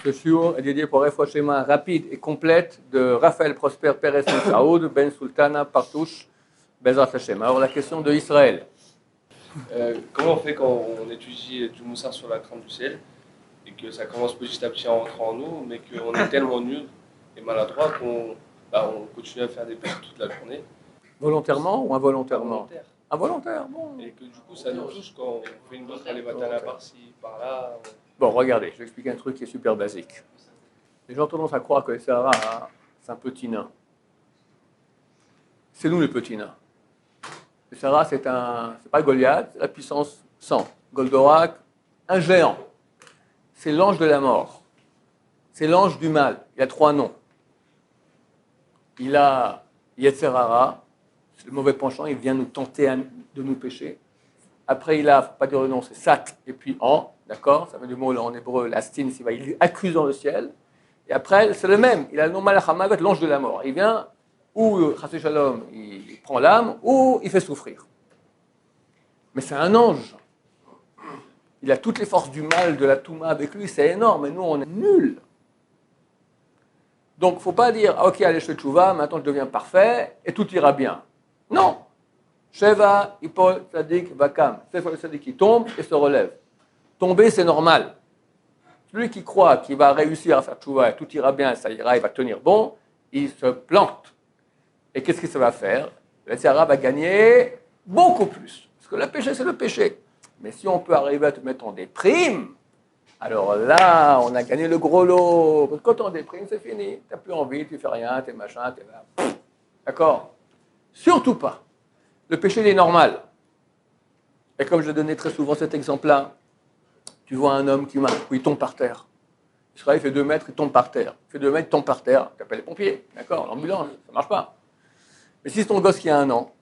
Ce shiur est dédié pour Refoua Shema rapide et complète de Raphaël Prosper Pérez Saoud, Ben Sultana Partouche, Bezrat Hashem. Alors la question de Israël. Comment on fait quand on étudie du Moussar sur la crainte du ciel et que ça commence petit à petit à rentrer en nous, mais qu'on est tellement nul et maladroit qu'on on continue à faire des péchés toute la journée? Volontairement ou involontairement? Involontaire. Involontaire, bon. Et que du coup ça nous touche quand on fait une autre Alevatana par-ci, par-là. Bon, regardez, je vais expliquer un truc qui est super basique. Les gens ont tendance à croire que le Sahara, c'est un petit nain. C'est nous les petits nains. Le Sahara, c'est pas Goliath, c'est la puissance 100. Goldorak, un géant. C'est l'ange de la mort. C'est l'ange du mal. Il a 3 noms. Il a Yetzerara, c'est le mauvais penchant, il vient nous tenter de nous pécher. Après, il a, faut pas dire le nom, c'est Sat et puis An, d'accord? Ça veut dire le mot en hébreu, l'astin, il accuse dans le ciel. Et après, c'est le même. Il a le nom Malachamavet, l'ange de la mort. Il vient, ou Chassé Shalom, il prend l'âme, ou il fait souffrir. Mais c'est un ange. Il a toutes les forces du mal, de la Touma avec lui, c'est énorme, et nous, on est nuls. Donc, il ne faut pas dire, ah, ok, allez, je fais tchouva, maintenant je deviens parfait, et tout ira bien. Non. Sheva, Ipol, Tzadik, Vakam. C'est le Tzadik qui tombe et se relève. Tomber, c'est normal. Celui qui croit qu'il va réussir à faire tchouva et tout ira bien, ça ira, il va tenir bon, il se plante. Et qu'est-ce que ça va faire? Le Sahara va gagner beaucoup plus. Parce que le péché, c'est le péché. Mais si on peut arriver à te mettre en déprime, alors là, on a gagné le gros lot. Parce que quand on déprime, c'est fini. Tu n'as plus envie, tu ne fais rien, tu es machin, tu es là. D'accord? Surtout pas. Le péché, il est normal. Et comme je donnais très souvent cet exemple-là, tu vois un homme qui marche, où il tombe par terre. Il fait 2 mètres, il tombe par terre. Il fait 2 mètres, il tombe par terre. Tu appelles les pompiers, d'accord? L'ambulance, ça ne marche pas. Mais si c'est ton gosse qui a 1 an,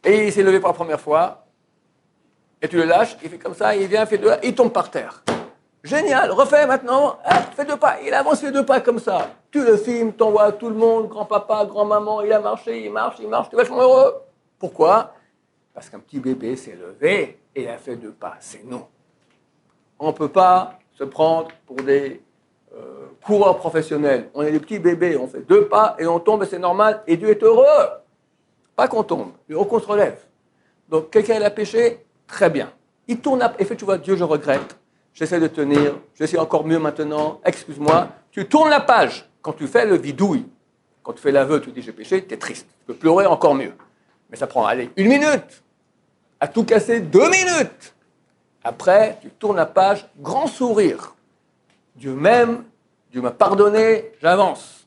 et il s'est levé pour la première fois, et tu le lâches, il fait comme ça, il vient, fait 2 pas, il tombe par terre. Génial, refais maintenant, fais 2 pas. Il avance, fait 2 pas comme ça. Tu le filmes, t'envoies à tout le monde, grand-papa, grand-maman, il a marché, il marche, tu es vachement heureux. Pourquoi? Parce qu'un petit bébé s'est levé et il a fait 2 pas. C'est nous. On ne peut pas se prendre pour des coureurs professionnels. On est des petits bébés, on fait 2 pas et on tombe et c'est normal et Dieu est heureux. Pas qu'on tombe, mais qu'on se relève. Donc quelqu'un il a péché, très bien. Il tourne et fait, tu vois, Dieu, je regrette. J'essaie de tenir, j'essaie encore mieux maintenant, excuse-moi. Tu tournes la page. Quand tu fais le vidouille, quand tu fais l'aveu, tu dis j'ai péché, tu es triste. Tu peux pleurer encore mieux. Mais ça prend, allez, 1 minute. À tout casser, 2 minutes. Après, tu tournes la page, grand sourire. Dieu m'aime, Dieu m'a pardonné, j'avance.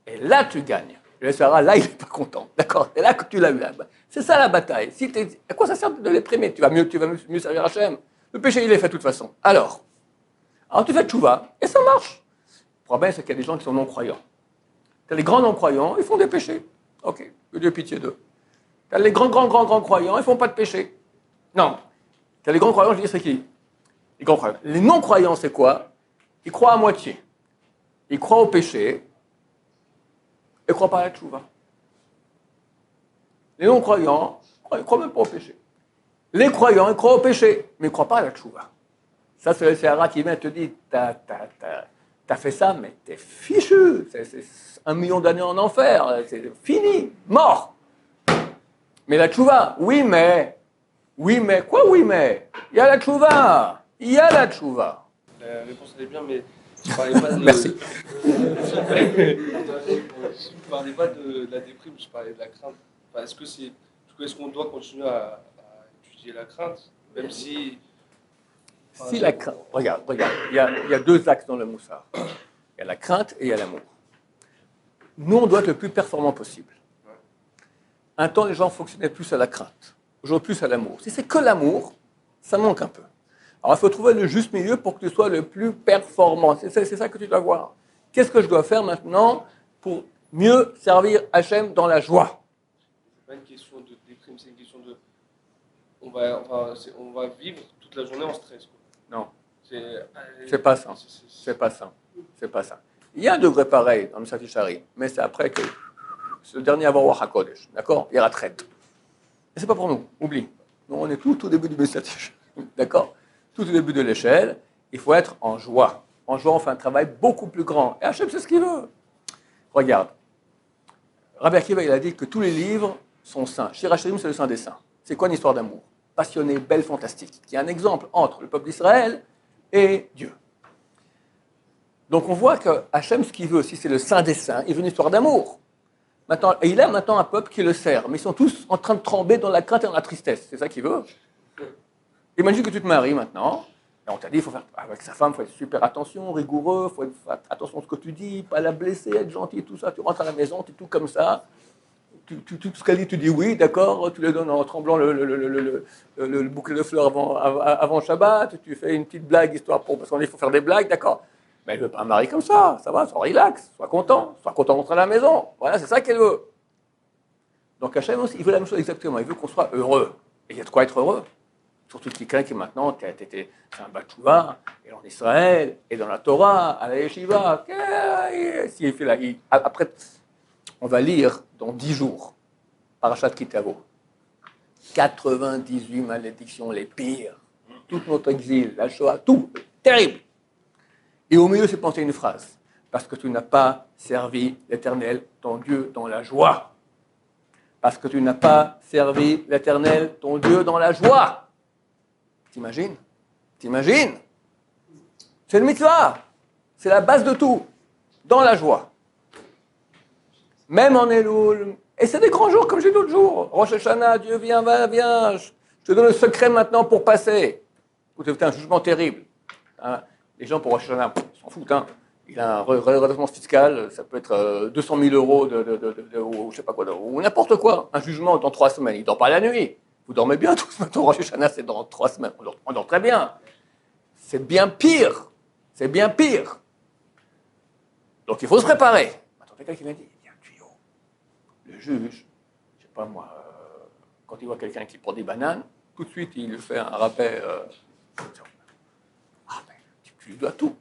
Et là, tu gagnes. Et le Sahara, là, il n'est pas content. D'accord? C'est là que tu l'as eu. C'est ça la bataille. À quoi ça sert de l'éprimer? Tu vas mieux servir Hachem. Le péché, il est fait de toute façon. Alors tu fais tchouva, et ça marche. Le problème, c'est qu'il y a des gens qui sont non-croyants. Tu as les grands non-croyants, ils font des péchés. Ok, que Dieu ait pitié d'eux. Tu as les grands croyants, ils ne font pas de péché. Non. Tu as les grands croyants, je dis, c'est qui? Les grands croyants. Les non-croyants, c'est quoi? Ils croient à moitié. Ils croient au péché, et ils ne croient pas à la tchouva. Les non-croyants, ils ne croient même pas au péché. Les croyants, ils croient au péché, mais ils ne croient pas à la tchouva. Ça, c'est le Sahara qui vient et te dit, t'as fait ça, mais t'es fichu. C'est 1 million d'années en enfer. C'est fini, mort. Mais la tchouva, oui, mais. Quoi, oui, mais? Il y a la tchouva. La réponse elle est bien, mais je parlais pas de... Merci. Je parlais pas de la déprime, je parlais de la crainte. Enfin, est-ce qu'on doit continuer à étudier la crainte, même si... Si la crainte, regarde, il y a 2 axes dans le moussard. Il y a la crainte et il y a l'amour. Nous, on doit être le plus performant possible. Un temps, les gens fonctionnaient plus à la crainte, aujourd'hui plus à l'amour. Si c'est que l'amour, ça manque un peu. Alors, il faut trouver le juste milieu pour que tu sois le plus performant. C'est ça que tu dois voir. Qu'est-ce que je dois faire maintenant pour mieux servir Hachem dans la joie? C'est pas une question de déprime, c'est une question de... On va vivre toute la journée en stress, quoi. Non, c'est pas ça. C'est pas ça. Il y a un degré pareil dans le Safichari, mais c'est après que c'est le dernier avant Wach HaKodesh, d'accord? Il retraite. Et c'est pas pour nous, oublie. Nous, on est tout au début du Messatif, d'accord? Tout au début de l'échelle, il faut être en joie. En juin, on fait un travail beaucoup plus grand. Et Hachem, c'est ce qu'il veut. Regarde. Rabbi Akiva, il a dit que tous les livres sont saints. Shir HaShirim, c'est le saint des saints. C'est quoi une histoire d'amour? Passionnée, belle, fantastique. Qui est un exemple entre le peuple d'Israël et Dieu. Donc on voit que Hachem, ce qu'il veut, si c'est le saint des saints, il veut une histoire d'amour. Maintenant, et il a maintenant un peuple qui le sert, mais ils sont tous en train de trembler dans la crainte et dans la tristesse. C'est ça qu'il veut. Imagine que tu te maries maintenant, et on t'a dit il faut faire avec sa femme, il faut être super attention, rigoureux, il faut faire attention à ce que tu dis, pas la blesser, être gentil, tout ça. Tu rentres à la maison, tu es tout comme ça. Tout ce qu'elle dit, tu dis oui, d'accord, tu lui donnes en tremblant le bouquet de fleurs avant Shabbat, tu fais une petite blague, histoire parce qu'il faut faire des blagues, d'accord. Mais elle ne veut pas un mari comme ça va, sois relax, sois content de rentrer à la maison. Voilà, c'est ça qu'elle veut. Donc Hachem aussi, il veut la même chose exactement, il veut qu'on soit heureux. Et il y a de quoi être heureux. Surtout quelqu'un qui maintenant, qui a été un Batchouva, et en Israël, et dans la Torah, à la Yeshiva, s'il fait après, on va lire dans 10 jours, Parashat Kitavo, 98 malédictions, les pires, tout notre exil, la Shoah, tout, terrible. Et au milieu, c'est penser une phrase. Parce que tu n'as pas servi l'Éternel, ton Dieu, dans la joie. Parce que tu n'as pas servi l'Éternel, ton Dieu, dans la joie. T'imagines? C'est le mitzvah. C'est la base de tout. Dans la joie. Même en Elul. Et c'est des grands jours, comme j'ai dit l'autre jour. Rosh Hashanah, Dieu viens. Je te donne le secret maintenant pour passer. C'est un jugement terrible. Hein? Les gens pour Rosh Hashanah, ils s'en foutent. Hein. Il a un redressement fiscal, ça peut être 200 000 euros ou je sais pas quoi, ou n'importe quoi. Un jugement dans 3 semaines. Il ne dort pas la nuit. Vous dormez bien tous maintenant. Rosh Hashanah, c'est dans 3 semaines. On dort très bien. C'est bien pire. Donc il faut se préparer. Attends, quelqu'un qui m'a dit, il y a un tuyau. Le juge, je sais pas moi, quand il voit quelqu'un qui prend des bananes, tout de suite il lui fait un rappel. Tu lui dois tout.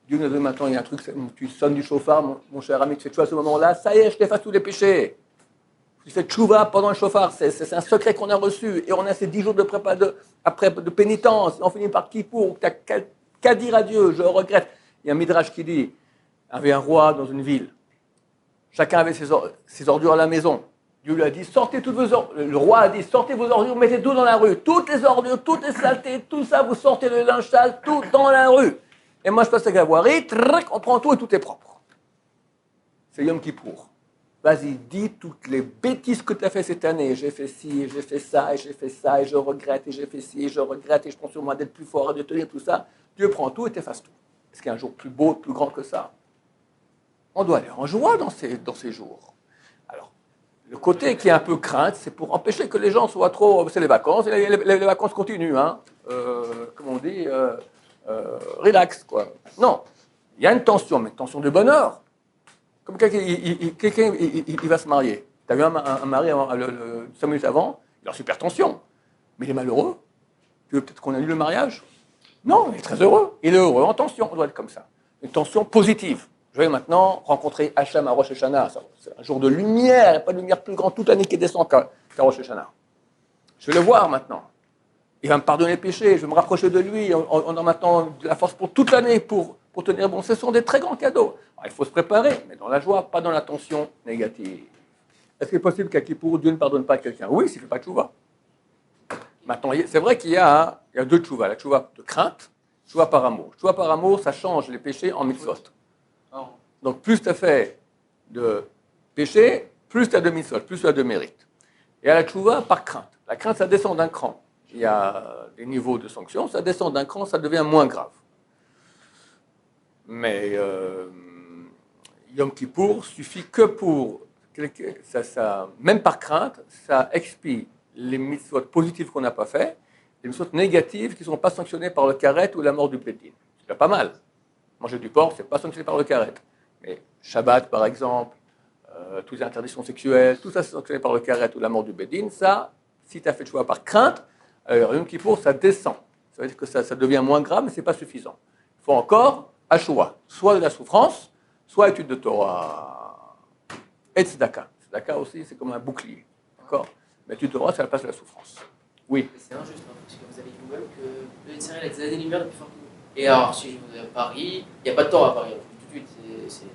Dieu nous dit maintenant, il y a un truc, tu sonnes du chauffard, mon cher ami, tu fais tchouva à ce moment-là, ça y est, je t'efface tous les péchés. Tu fais tchouva pendant le chauffard, c'est un secret qu'on a reçu, et on a ces 10 jours de pénitence, on finit par Kippour, tu n'as qu'à dire à Dieu, je regrette. Il y a un midrash qui dit, il y avait un roi dans une ville, chacun avait ses ordures à la maison. Dieu lui a dit, sortez toutes vos ordures. Le roi a dit, sortez vos ordures, mettez tout dans la rue. Toutes les ordures, toutes les saletés, tout ça, vous sortez le linge sale, tout dans la rue. Et moi, je passe avec la voirie, on prend tout et tout est propre. C'est Yom Kippour. Vas-y, dis toutes les bêtises que tu as fait cette année. J'ai fait ci, j'ai fait ça, et j'ai fait ça, et je regrette, et j'ai fait ci, et je regrette, et je prends sur moi d'être plus fort et de tenir tout ça. Dieu prend tout et t'efface tout. Est-ce qu'il y a un jour plus beau, plus grand que ça? On doit aller en joie dans ces jours. Alors, le côté qui est un peu crainte, c'est pour empêcher que les gens soient trop... C'est les vacances, et les vacances continuent, hein. Comme on dit... relax, quoi. Non, il y a une tension, mais une tension de bonheur. Comme quelqu'un il va se marier. Tu as vu un mari 5 minutes avant, il est en super tension. Mais il est malheureux. Tu veux peut-être qu'on annule le mariage? Non, il est très heureux. Il est heureux en tension. On doit être comme ça. Une tension positive. Je vais maintenant rencontrer Hachem à Rosh Hashanah. C'est un jour de lumière. Il n'y a pas de lumière plus grande toute l'année qui descend qu'à Rosh Hashanah. Je vais le voir maintenant. Il va me pardonner les péchés, je vais me rapprocher de lui, on a maintenant de la force pour toute l'année pour tenir bon. Ce sont des très grands cadeaux. Alors, il faut se préparer, mais dans la joie, pas dans la tension négative. Est-ce qu'il est possible qu'à Kippour, Dieu ne pardonne pas à quelqu'un? Oui, s'il ne fait pas de tchouva. Maintenant, c'est vrai qu'il y a 2 tchouvas. La tchouva de crainte, tchouva par amour. Tchouva par amour, ça change les péchés en mitzvot. Donc, plus tu as fait de péchés, plus tu as de mitzvot, plus tu as de mérite. Et à la tchouva par crainte. La crainte, ça descend d'un cran. Il y a des niveaux de sanctions, ça descend d'un cran, ça devient moins grave. Mais Yom Kippour suffit que pour, même par crainte, ça expie les mitzvot positives qu'on n'a pas fait, les mitzvot négatives qui ne sont pas sanctionnées par le karet ou la mort du bédin. C'est pas mal. Manger du porc, c'est pas sanctionné par le karet. Mais Shabbat, par exemple, toutes les interdictions sexuelles, tout ça c'est sanctionné par le karet ou la mort du bédin. Ça, si tu as fait le choix par crainte, alors, Yom Kippour, ça descend. Ça veut dire que ça devient moins grave, mais ce n'est pas suffisant. Il faut encore Hashoua, soit de la souffrance, soit étude de Torah. Et tzedaka. Tzedaka aussi, c'est comme un bouclier. D'accord? Mais étude de Torah, c'est à la place de la souffrance. Oui. C'est injuste, hein, parce que vous avez dit vous-même que le Yitzhak a des années-lumière depuis fort. Et alors, si je vais à Paris, il n'y a pas de temps à Paris, tout de suite.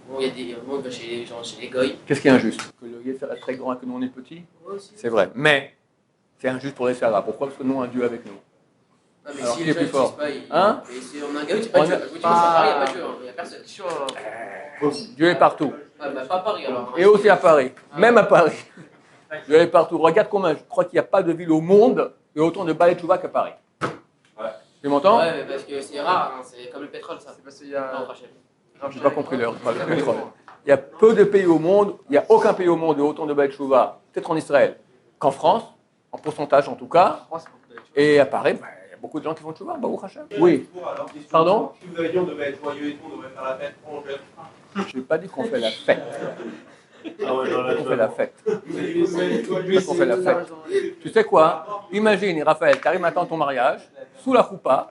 Bon, il y a des monde va chez les gens, chez les goy. Qu'est-ce qui est injuste? Que le Yetzer est très grand et que nous on est petits? C'est vrai. Mais c'est injuste pour les Sarah. Pourquoi? Parce que nous on a un Dieu avec nous. Non, mais Alors, si qui les est gens plus fort? n'utilisent pas, Hein? mais si on a un goy, c'est pas Dieu. Tu vois, à Paris, il n'y a pas Dieu, il n'y a personne. Dieu est partout. Ah, bah, pas à Paris alors. Et aussi à Paris. Même à Paris. Dieu est partout. Regarde combien. Je crois qu'il n'y a pas de ville au monde et autant de balais Tchouva qu'à Paris. Tu m'entends? Ouais, mais parce que c'est rare, hein, c'est comme le pétrole, ça. C'est parce qu'il y a. Non, Rachel. Je n'ai pas compris l'heure. Le pétrole. Il y a peu de pays au monde, il n'y a aucun pays au monde et autant de balais Tchouva, peut-être en Israël, qu'en France, en pourcentage en tout cas. Et à Paris, bah, il y a beaucoup de gens qui font Tchouva, Baruch Hashem. Oui. Pardon? Si vous avez dit on devait être joyeux et tout, on devait faire la fête, on jeune. Je n'ai pas dit qu'on fait la fête. Ah ouais, non, là, On fait la fête. fête. On fait la fête. Tu sais quoi? Imagine, Raphaël, tu arrives maintenant à ton mariage, sous la choupa,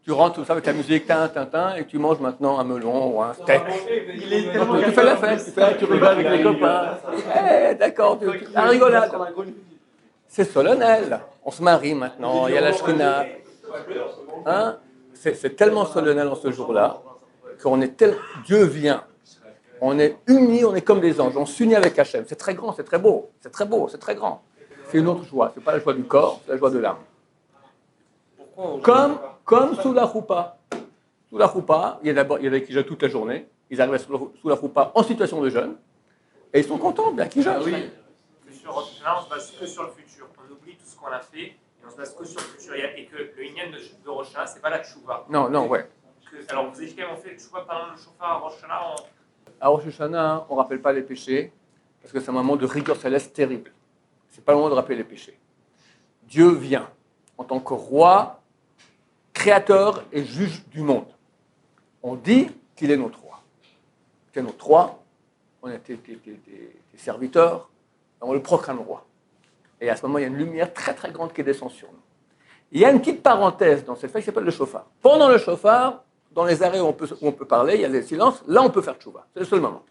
tu rentres tout ça avec la musique, tin, et tu manges maintenant un melon ou un steak. Tu fais la fête, tu rigoles avec les copains. Eh, d'accord, la rigolade. C'est solennel. On se marie maintenant, il y a la shrina. Hein? C'est tellement solennel en ce jour-là qu'on est tel. Dieu vient. On est unis, on est comme des anges. On s'unit avec Hachem. C'est très grand, c'est très beau, c'est très beau, c'est très grand. C'est une autre joie. C'est pas la joie du corps, c'est la joie de l'âme. Comme sous la choupa. Sous la choupa, il y en a qui jeûnent toute la journée. Ils arrivent sous la choupa en situation de jeûne. Et ils sont contents, bien qu'ils jeûnent. Sur Rosh Hashanah, on se base que sur le futur. On oublie tout ce qu'on a fait et on se base que sur le futur. Et que le Inyan de Rosh Hashanah, c'est pas la tchouva. Non, ouais. Alors, vous avez dit quand même, on fait le tchouva pendant le chauffard à Rosh Hashanah. À Rosh Hashanah, on ne rappelle pas les péchés, parce que c'est un moment de rigueur céleste terrible. Ce n'est pas le moment de rappeler les péchés. Dieu vient en tant que roi, créateur et juge du monde. On dit qu'il est notre roi. C'est notre roi, on est des serviteurs, on le proclame roi. Et à ce moment, il y a une lumière très très grande qui descend sur nous. Il y a une petite parenthèse dans cette fête qui s'appelle le chauffard. Pendant le chauffard, dans les arrêts où on peut parler, il y a des silences, là on peut faire tchouva. C'est le seul moment.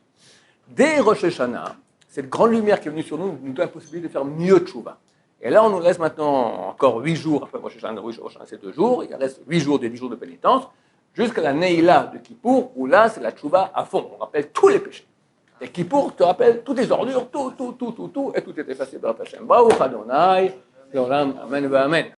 Dès Rosh Hashanah, cette grande lumière qui est venue sur nous nous donne la possibilité de faire mieux tchouva. Et là on nous laisse maintenant encore 8 jours, après Rosh Hashanah, c'est 2 jours, il reste 8 jours des 10 jours de pénitence, jusqu'à la Neila de Kippour, où là c'est la tchouva à fond, on rappelle tous les péchés. Et Kippour te rappelle toutes les ordures, tout, et tout est effacé par Hashem. Baruch Adonai, Leolam, Amen, Amen.